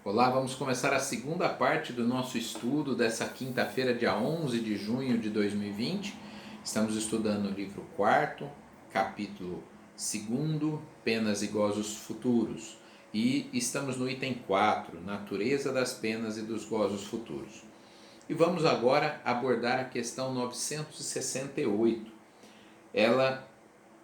Olá, vamos começar a segunda parte do nosso estudo dessa quinta-feira, dia 11 de junho de 2020. Estamos estudando o livro 4º, capítulo 2º, Penas e Gozos Futuros. E estamos no item 4, Natureza das Penas e dos Gozos Futuros. E vamos agora abordar a questão 968. Ela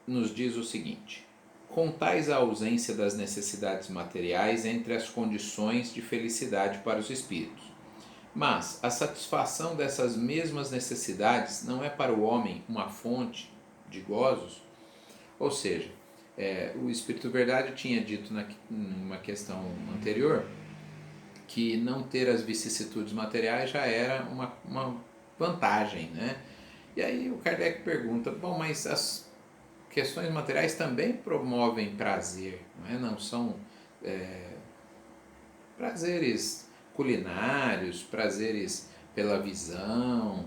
nos diz o seguinte: contais a ausência das necessidades materiais entre as condições de felicidade para os espíritos. Mas a satisfação dessas mesmas necessidades não é para o homem uma fonte de gozos? Ou seja, o Espírito Verdade tinha dito numa questão anterior que não ter as vicissitudes materiais já era uma vantagem, né? E aí o Kardec pergunta, bom, mas as questões materiais também promovem prazer, não é? Não são prazeres culinários, prazeres pela visão,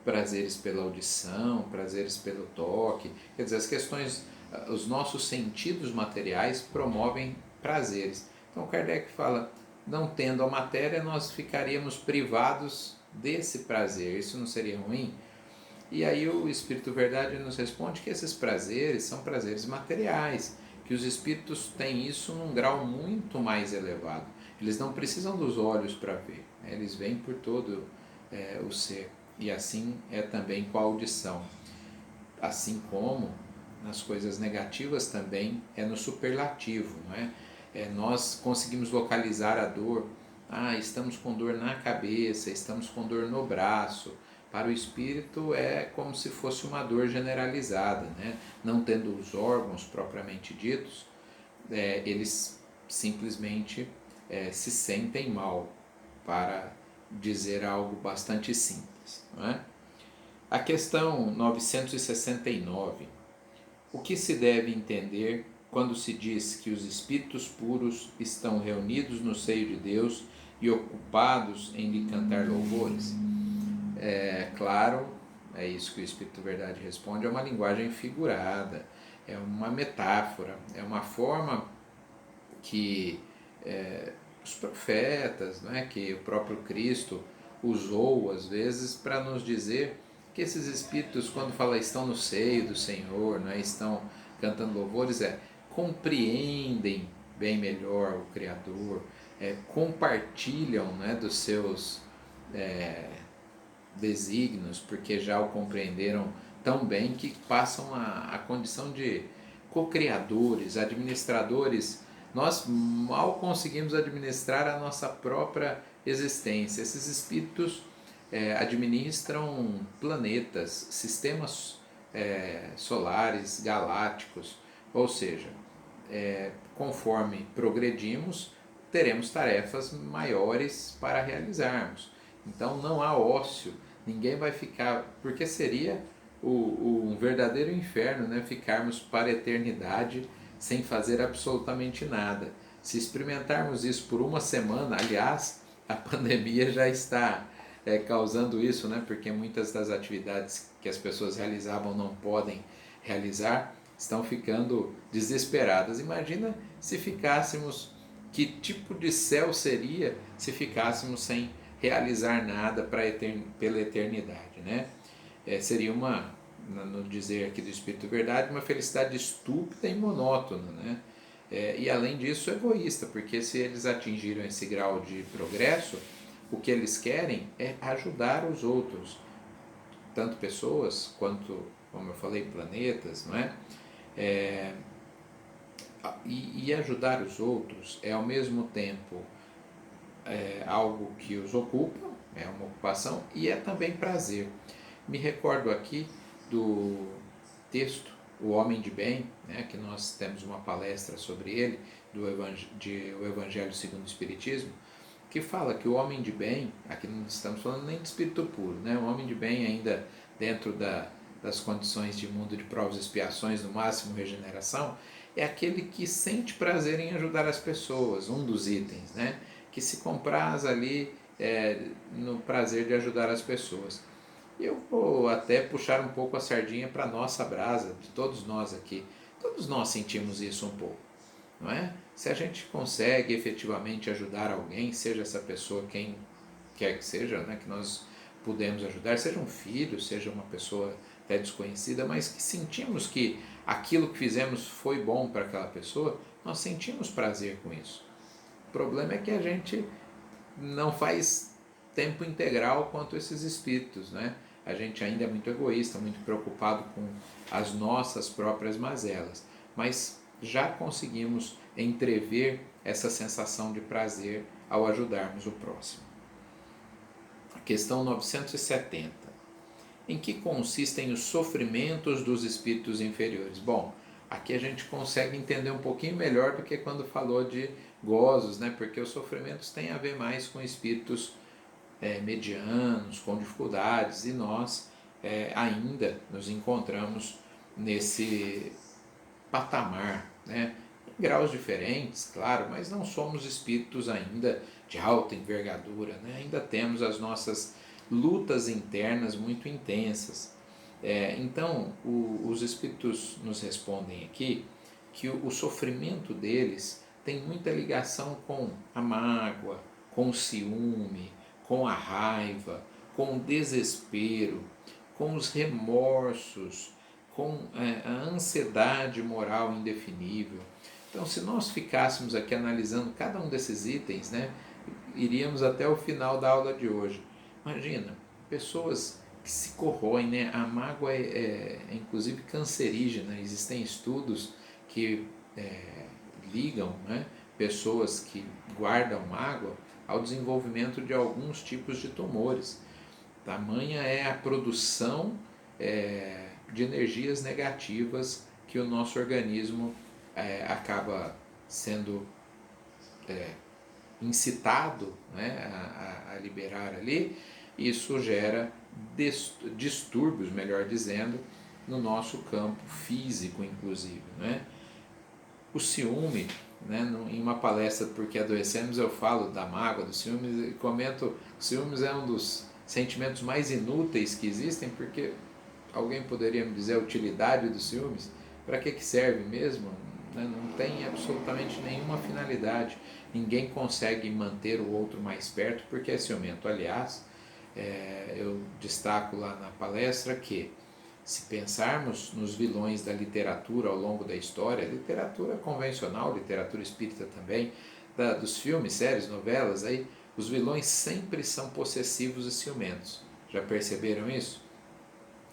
prazeres pela audição, prazeres pelo toque. Quer dizer, as questões, os nossos sentidos materiais promovem prazeres. Então Kardec fala, não tendo a matéria, nós ficaríamos privados desse prazer. Isso não seria ruim? E aí o Espírito Verdade nos responde que esses prazeres são prazeres materiais, que os espíritos têm isso num grau muito mais elevado. Eles não precisam dos olhos para ver, né? Eles veem por todo o ser. E assim é também com a audição. Assim como nas coisas negativas também é no superlativo, não é? Nós conseguimos localizar a dor. Estamos com dor na cabeça, estamos com dor no braço. Para o espírito é como se fosse uma dor generalizada, né? Não tendo os órgãos propriamente ditos, eles simplesmente se sentem mal, para dizer algo bastante simples, não é? A questão 969. O que se deve entender quando se diz que os espíritos puros estão reunidos no seio de Deus e ocupados em lhe cantar louvores? Claro, é isso que o Espírito Verdade responde, é uma linguagem figurada, é uma metáfora, é uma forma que os profetas, né, que o próprio Cristo usou às vezes para nos dizer que esses espíritos, quando fala estão no seio do Senhor, né, estão cantando louvores, compreendem bem melhor o Criador, compartilham, né, dos seus desígnios, porque já o compreenderam tão bem que passam a condição de co-criadores, administradores. Nós mal conseguimos administrar a nossa própria existência. Esses espíritos administram planetas, sistemas solares, galácticos, ou seja, conforme progredimos, teremos tarefas maiores para realizarmos. Então não há ócio, ninguém vai ficar, porque seria um verdadeiro inferno, né? Ficarmos para a eternidade sem fazer absolutamente nada. Se experimentarmos isso por uma semana, aliás, a pandemia já está causando isso, né? Porque muitas das atividades que as pessoas realizavam não podem realizar, estão ficando desesperadas. Imagina se ficássemos, que tipo de céu seria se ficássemos sem realizar nada pela eternidade, né? Seria no dizer aqui do Espírito Verdade, uma felicidade estúpida e monótona, né? E além disso egoísta, porque se eles atingiram esse grau de progresso, o que eles querem é ajudar os outros, tanto pessoas quanto, como eu falei, planetas, não é? E ajudar os outros é ao mesmo tempo algo que os ocupa, é uma ocupação e é também prazer. Me recordo aqui do texto O Homem de Bem, né, que nós temos uma palestra sobre ele, O Evangelho segundo o Espiritismo, que fala que o homem de bem, aqui não estamos falando nem de espírito puro, né, o homem de bem ainda dentro das condições de mundo de provas e expiações, no máximo regeneração, é aquele que sente prazer em ajudar as pessoas, um dos itens, né, que se compraz ali no prazer de ajudar as pessoas. Eu vou até puxar um pouco a sardinha para a nossa brasa, de todos nós aqui. Todos nós sentimos isso um pouco, não é? Se a gente consegue efetivamente ajudar alguém, seja essa pessoa quem quer que seja, né, que nós pudemos ajudar, seja um filho, seja uma pessoa até desconhecida, mas que sentimos que aquilo que fizemos foi bom para aquela pessoa, nós sentimos prazer com isso. O problema é que a gente não faz tempo integral quanto esses espíritos, né? A gente ainda é muito egoísta, muito preocupado com as nossas próprias mazelas, mas já conseguimos entrever essa sensação de prazer ao ajudarmos o próximo. Questão 970. Em que consistem os sofrimentos dos espíritos inferiores? Bom, aqui a gente consegue entender um pouquinho melhor do que quando falou de gozos, né? Porque os sofrimentos têm a ver mais com espíritos medianos, com dificuldades, e nós ainda nos encontramos nesse patamar, né? Em graus diferentes, claro, mas não somos espíritos ainda de alta envergadura, né? Ainda temos as nossas lutas internas muito intensas. Então, os espíritos nos respondem aqui que o sofrimento deles tem muita ligação com a mágoa, com o ciúme, com a raiva, com o desespero, com os remorsos, com a ansiedade moral indefinível. Então, se nós ficássemos aqui analisando cada um desses itens, né, iríamos até o final da aula de hoje. Imagina, pessoas que se corroem, né? A mágoa é inclusive cancerígena. Existem estudos que ligam, né, pessoas que guardam mágoa ao desenvolvimento de alguns tipos de tumores. Tamanha é a produção de energias negativas que o nosso organismo acaba sendo incitado, né, a liberar ali. Isso gera distúrbios, melhor dizendo, no nosso campo físico, inclusive, né? O ciúme, né, em uma palestra Porque Adoecemos, eu falo da mágoa, do ciúme, e comento que o ciúmes é um dos sentimentos mais inúteis que existem, porque alguém poderia me dizer a utilidade dos ciúmes? Para que serve mesmo? Não tem absolutamente nenhuma finalidade. Ninguém consegue manter o outro mais perto porque é ciumento. Aliás, eu destaco lá na palestra que, se pensarmos nos vilões da literatura ao longo da história, literatura convencional, literatura espírita também, dos filmes, séries, novelas, aí, os vilões sempre são possessivos e ciumentos. Já perceberam isso?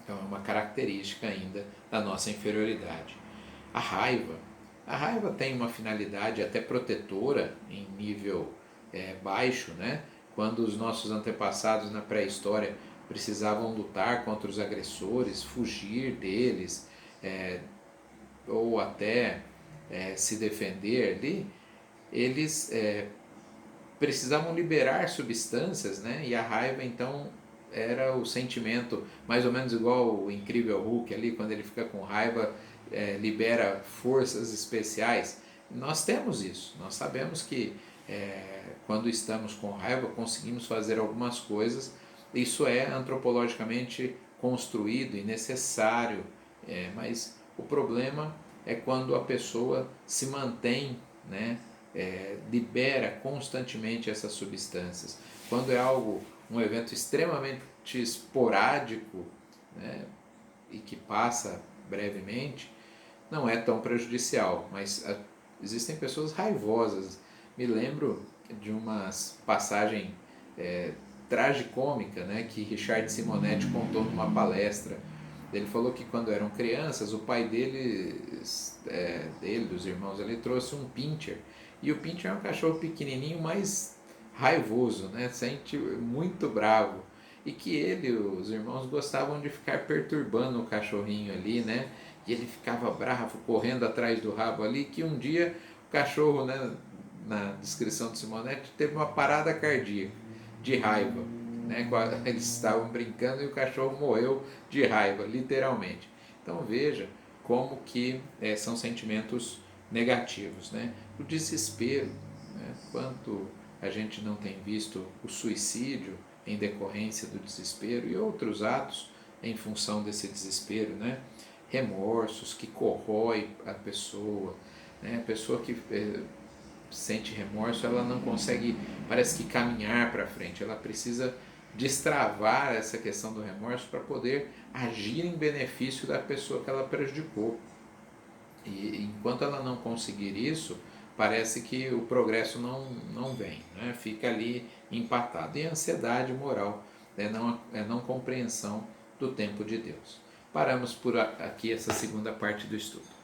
Então é uma característica ainda da nossa inferioridade. A raiva. A raiva tem uma finalidade até protetora em nível baixo, né? Quando os nossos antepassados na pré-história precisavam lutar contra os agressores, fugir deles, ou até se defender ali, eles precisavam liberar substâncias, né? E a raiva então era o sentimento mais ou menos igual o Incrível Hulk ali, quando ele fica com raiva, libera forças especiais. Nós temos isso, nós sabemos que quando estamos com raiva conseguimos fazer algumas coisas. Isso é antropologicamente construído e necessário, mas o problema é quando a pessoa se mantém, né, libera constantemente essas substâncias. Quando é algo, um evento extremamente esporádico, né, e que passa brevemente, não é tão prejudicial, mas existem pessoas raivosas. Me lembro de uma passagem tragicômica, né, que Richard Simonetti contou numa palestra. Ele falou que quando eram crianças, o pai dos irmãos ali, trouxe um pincher. E o pincher é um cachorro pequenininho, mas raivoso, né, sente muito bravo. E que os irmãos gostavam de ficar perturbando o cachorrinho ali, né? E ele ficava bravo, correndo atrás do rabo ali, que um dia o cachorro, né, na descrição do Simonetti, teve uma parada cardíaca de raiva, né? Eles estavam brincando e o cachorro morreu de raiva, literalmente. Então veja como que são sentimentos negativos, né? O desespero, né? Quanto a gente não tem visto o suicídio em decorrência do desespero e outros atos em função desse desespero, né? Remorsos que corrói a pessoa, né? A pessoa que sente remorso, ela não consegue, parece que caminhar para frente, ela precisa destravar essa questão do remorso para poder agir em benefício da pessoa que ela prejudicou. E enquanto ela não conseguir isso, parece que o progresso não vem, né? Fica ali empatado. E a ansiedade moral é não compreensão do tempo de Deus. Paramos por aqui essa segunda parte do estudo.